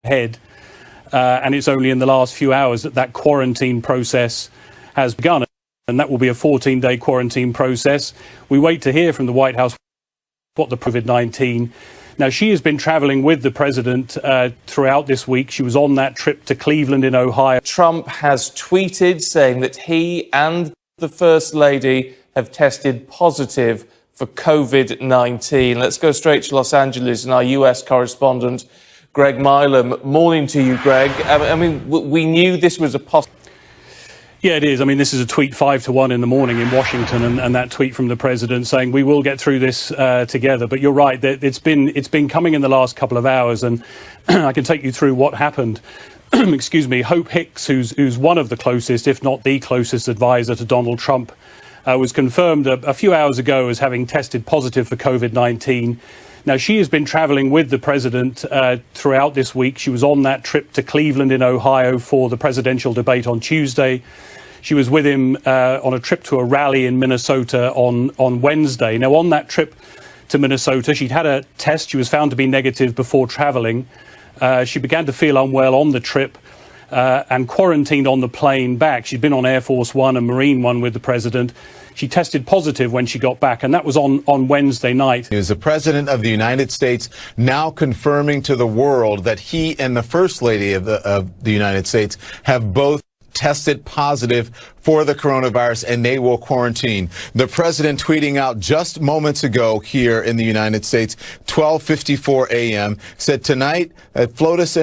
ahead. And it's only in the last few hours that that quarantine process has begun. And that will be a 14-day quarantine process. We wait to hear from the White House what the COVID-19. Now, she has been traveling with the president throughout this week. She was on that trip to Cleveland in Ohio. Trump has tweeted saying that he and the First Lady have tested positive for COVID-19. Let's go straight to Los Angeles and our US correspondent, Greg Milam. Morning to you, Greg. I mean, we knew this was a possible. Yeah, it is. I mean, this is a tweet 5 to 1 in the morning in Washington, and that tweet from the president saying we will get through this together. But you're right, it's been coming in the last couple of hours, and I can take you through what happened. Excuse me. Hope Hicks, who's one of the closest, if not the closest advisor to Donald Trump, was confirmed a few hours ago as having tested positive for COVID-19. Now, she has been traveling with the president throughout this week. She was on that trip to Cleveland in Ohio for the presidential debate on Tuesday. She was with him on a trip to a rally in Minnesota on Wednesday. Now, on that trip to Minnesota, she'd had a test. She was found to be negative before traveling. She began to feel unwell on the trip and quarantined on the plane back. She'd been on Air Force One and Marine One with the president. She tested positive when she got back, and that was on Wednesday night. Is the President of the United States now confirming to the world that he and the First Lady of the United States have both tested positive for the coronavirus, and they will quarantine. The president tweeting out just moments ago here in the United States, 12:54 a.m., said tonight, Flotus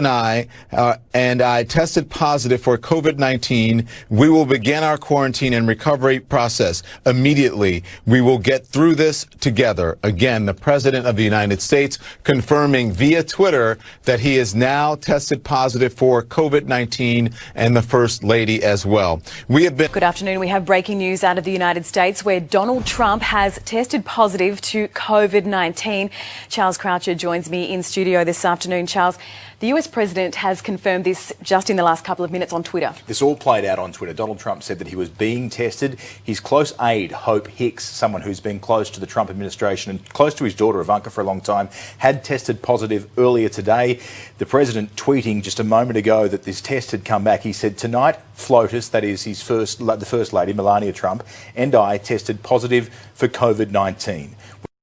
and I tested positive for COVID-19. We will begin our quarantine and recovery process immediately. We will get through this together. Again, the president of the United States confirming via Twitter that he is now tested positive for COVID-19, and the First Lady as well. We have been. Good afternoon. We have breaking news out of the United States where Donald Trump has tested positive to COVID-19. Charles Croucher joins me in studio this afternoon. Charles, the US president has confirmed this just in the last couple of minutes on Twitter. This all played out on Twitter. Donald Trump said that he was being tested. His close aide, Hope Hicks, someone who's been close to the Trump administration and close to his daughter Ivanka for a long time, had tested positive earlier today. The president tweeting just a moment ago that this test had come back. He said, tonight, Flotus, that is the First Lady, Melania Trump, and I tested positive for COVID-19.